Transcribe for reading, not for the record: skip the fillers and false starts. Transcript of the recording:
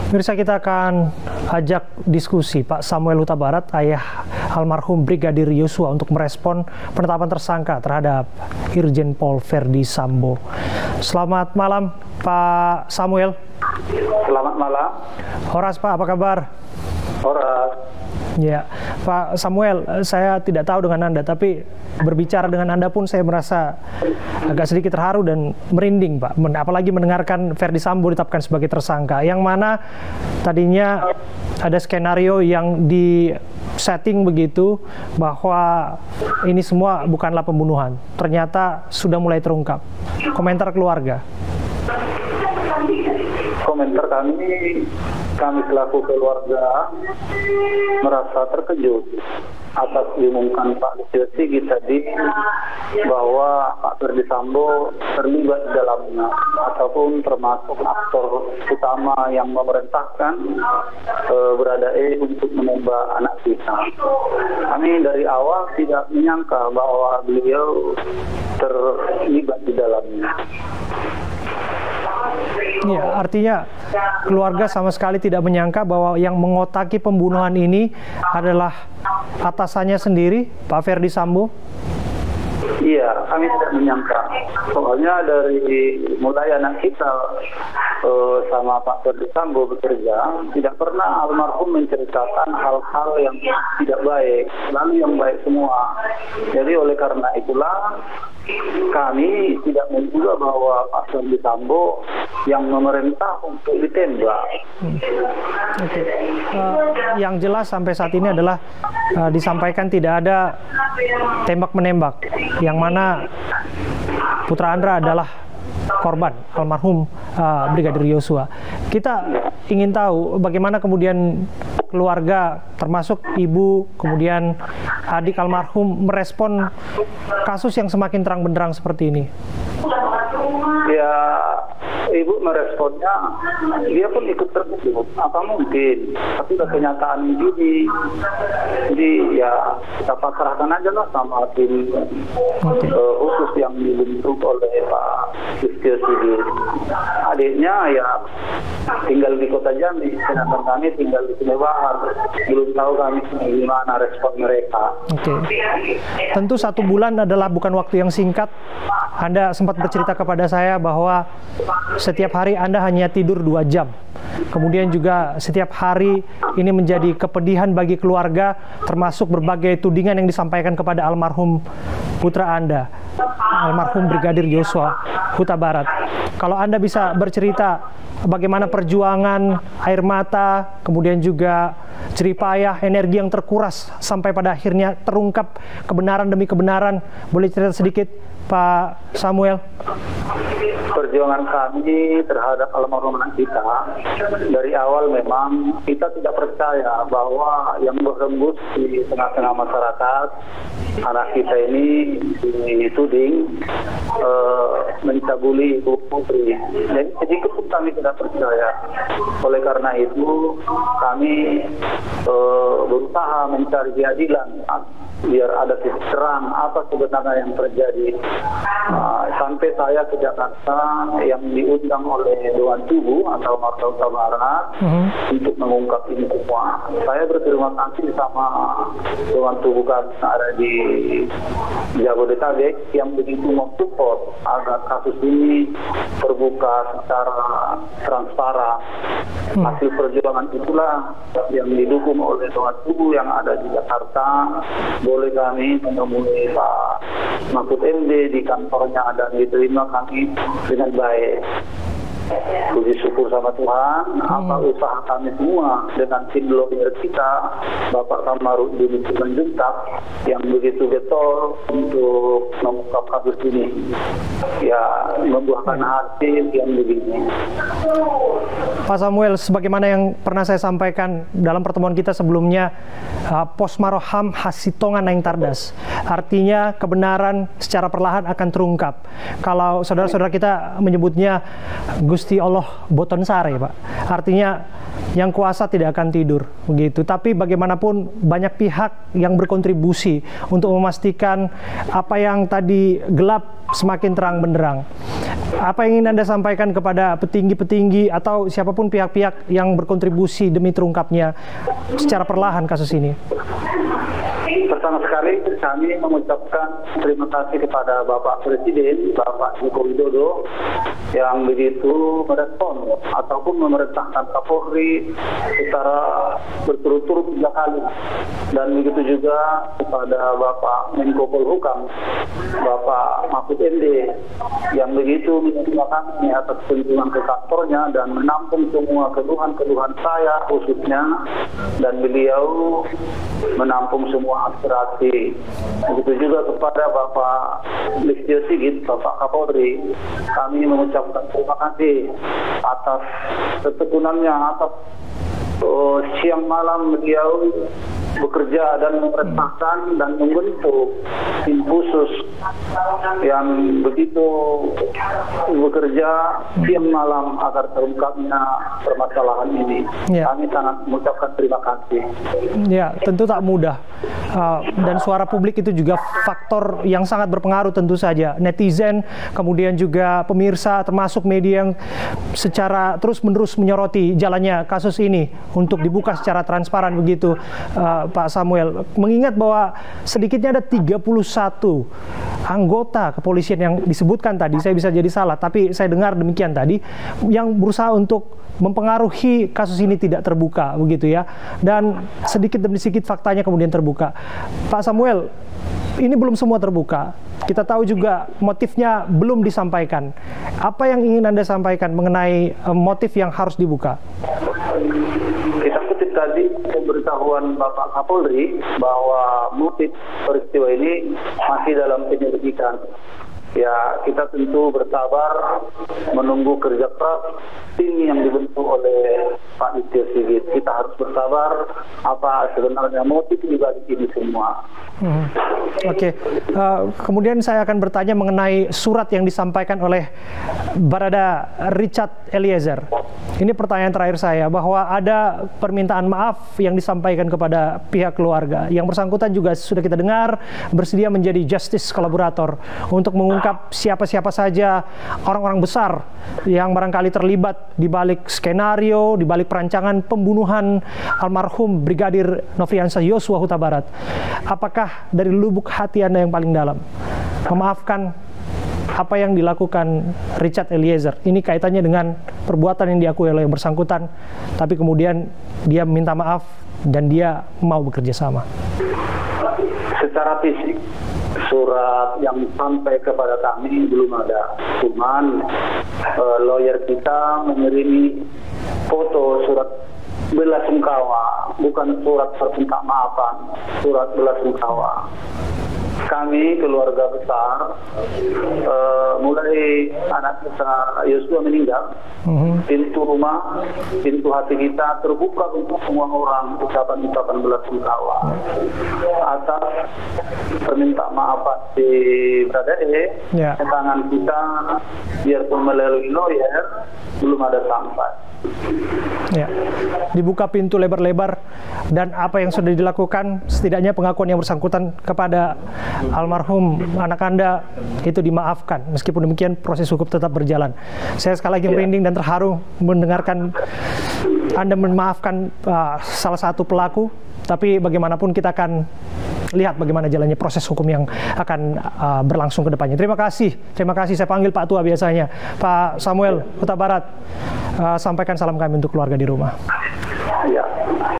Pemirsa, kita akan ajak diskusi Pak Samuel Huta Barat, ayah almarhum Brigadir Yosua, untuk merespon penetapan tersangka terhadap Irjen Pol Verdi Sambo. Selamat malam Pak Samuel. Selamat malam. Horas Pak, apa kabar? Horas. Ya, Pak Samuel, saya tidak tahu dengan Anda, tapi berbicara dengan Anda pun saya merasa agak sedikit terharu dan merinding, Pak. Apalagi mendengarkan Verdi Sambo ditetapkan sebagai tersangka, yang mana tadinya ada skenario yang di setting begitu bahwa ini semua bukanlah pembunuhan. Ternyata sudah mulai terungkap. Komentar keluarga. Komentar kami selaku keluarga merasa terkejut atas diumumkan Pak Listio Sigit tadi bahwa Pak Verdi Sambo terlibat dalamnya ataupun termasuk aktor utama yang memerintahkan Baradae untuk menembak anak kita. Kami dari awal tidak menyangka bahwa beliau terlibat di dalamnya. Ya, artinya keluarga sama sekali tidak menyangka bahwa yang mengotaki pembunuhan ini adalah atasannya sendiri, Pak Verdi Sambo? Iya, kami tidak menyangka. Soalnya dari mulai anak kita sama Pak Verdi Sambo bekerja, tidak pernah almarhum menceritakan hal-hal yang tidak baik, lalu yang baik semua. Jadi oleh karena itulah kami tidak menduga bahwa Pak Verdi Sambo yang memerintah untuk ditembak. Oke. Yang jelas sampai saat ini adalah disampaikan tidak ada tembak-menembak, yang mana Putra Andra adalah korban almarhum Brigadir Yosua. Kita ingin tahu bagaimana kemudian keluarga, termasuk ibu, kemudian adik almarhum, merespon kasus yang semakin terang benderang seperti ini. Ya, ibu meresponnya, dia pun ikut terkejut. Apa mungkin? Tapi kenyataan ini, jadi ya kita pasrahkan aja lah sama tim khusus yang dibentuk oleh Pak Listio Sigit. Adiknya ya tinggal di Kota Jambi, sedangkan kami tinggal di Sumber Bahar. Belum tahu kami gimana respon mereka. Oke. Tentu 1 bulan adalah bukan waktu yang singkat. Anda sempat bercerita kepada saya bahwa setiap hari Anda hanya tidur 2 jam. Kemudian juga setiap hari ini menjadi kepedihan bagi keluarga, termasuk berbagai tudingan yang disampaikan kepada almarhum putra Anda, almarhum Brigadir Yosua Huta Barat. Kalau Anda bisa bercerita bagaimana perjuangan, air mata, kemudian juga jerih payah, energi yang terkuras sampai pada akhirnya terungkap kebenaran demi kebenaran, boleh cerita sedikit Pak Samuel? Perjuangan kami terhadap almarhum anak kita dari awal memang kita tidak percaya bahwa yang berhembus di tengah-tengah masyarakat anak kita ini dituding mencabuli Ibu Putri. Jadi sedikit pun kami tidak percaya. Oleh karena itu kami berusaha mencari keadilan biar ada titik terang apa sebenarnya yang terjadi. Sampai saya ke Jakarta yang diundang oleh Dewan Tubuh atau Marta Huta Barat untuk mengungkap ini semua. Saya berterima kasih sama Dewan Tubuh kami ada di Jabodetabek yang begitu mensupport agar kasus ini terbuka secara transparan. Hasil perjuangan itulah yang didukung oleh Dewan Tubuh yang ada di Jakarta. Boleh kami menemui Pak Mahfud MD di kantornya dan diterima kami dengan baik. Puji syukur sama Tuhan, apa usaha kami semua dengan tim lawyer kita, Bapak Kamarudin Simanjuntak, yang begitu getol untuk mengungkap kasus ini, ya membuahkan hasil yang begini. Pak Samuel, sebagaimana yang pernah saya sampaikan dalam pertemuan kita sebelumnya, posmaroham hasitongan naing tardas, artinya kebenaran secara perlahan akan terungkap. Kalau saudara-saudara kita menyebutnya Gus Gusti Allah boten sare, Pak. Artinya yang kuasa tidak akan tidur, begitu. Tapi bagaimanapun banyak pihak yang berkontribusi untuk memastikan apa yang tadi gelap semakin terang benderang. Apa yang ingin Anda sampaikan kepada petinggi-petinggi atau siapapun pihak-pihak yang berkontribusi demi terungkapnya secara perlahan kasus ini? Pertama sekali kami mengucapkan terima kasih kepada Bapak Presiden, Bapak Joko Widodo, yang begitu merespon ataupun memerintahkan Kapolri secara berturut-turut 3 kali. Dan begitu juga kepada Bapak Menko Polhukam, Bapak Mahfud MD, yang begitu menerima kami atas kunjungan ke kantornya dan menampung semua keluhan-keluhan saya khususnya, dan beliau menampung semua aspirasi. Begitu juga kepada Bapak Listio Sigit, Bapak Kapolri, kami mengucapkan terima kasih atas ketekunannya, atas siang malam beliau bekerja dan memerintahkan dan membentuk tim khusus yang begitu bekerja siang malam agar terungkapnya permasalahan ini. Ya. Kami sangat mengucapkan terima kasih. Ya, tentu tak mudah. Dan suara publik itu juga faktor yang sangat berpengaruh tentu saja. Netizen, kemudian juga pemirsa, termasuk media yang secara terus-menerus menyoroti jalannya kasus ini untuk dibuka secara transparan begitu, Pak Samuel. Mengingat bahwa sedikitnya ada 31 anggota kepolisian yang disebutkan tadi, saya bisa jadi salah, tapi saya dengar demikian tadi, yang berusaha untuk mempengaruhi kasus ini tidak terbuka begitu ya, dan sedikit demi sedikit faktanya kemudian terbuka. Pak Samuel, ini belum semua terbuka. Kita tahu juga motifnya belum disampaikan. Apa yang ingin Anda sampaikan mengenai motif yang harus dibuka? Kita kutip tadi pemberitahuan Bapak Kapolri bahwa motif peristiwa ini masih dalam penyelidikan. Ya, kita tentu bersabar menunggu kerja keras tim yang dibentuk oleh Pak Listio Sigit. Kita harus bersabar apa sebenarnya motif di balik ini semua. Oke. Kemudian saya akan bertanya mengenai surat yang disampaikan oleh Barada Richard Eliezer. Ini pertanyaan terakhir saya, bahwa ada permintaan maaf yang disampaikan kepada pihak keluarga. Yang bersangkutan juga sudah kita dengar bersedia menjadi justice kolaborator untuk mengungkap siapa-siapa saja orang-orang besar yang barangkali terlibat di balik skenario, di balik perancangan pembunuhan almarhum Brigadir Nofriansah Yosua Huta Barat. Apakah dari lubuk hati Anda yang paling dalam memaafkan apa yang dilakukan Richard Eliezer? Ini kaitannya dengan perbuatan yang diakui oleh yang bersangkutan, tapi kemudian dia meminta maaf dan dia mau bekerja sama. Secara fisik, surat yang sampai kepada kami belum ada. Cuman lawyer kita mengirim foto surat belasungkawa, bukan surat permintaan maafan, surat belasungkawa. Kami keluarga besar, mulai anak kita Yosua meninggal, pintu rumah, pintu hati kita terbuka untuk semua orang, ucapan-ucapan belasungkawa atas permintaan maaf di Bradee. Tangan kita biarpun melalui lawyer belum ada sampai. Ya, dibuka pintu lebar-lebar, dan apa yang sudah dilakukan, setidaknya pengakuan yang bersangkutan kepada almarhum anak Anda itu dimaafkan. Meskipun demikian proses hukum tetap berjalan. Saya sekali lagi merinding dan terharu mendengarkan Anda memaafkan salah satu pelaku, tapi bagaimanapun kita akan lihat bagaimana jalannya proses hukum yang akan berlangsung ke depannya. Terima kasih saya panggil Pak Tua biasanya. Pak Samuel Huta Barat, sampaikan salam kami untuk keluarga di rumah.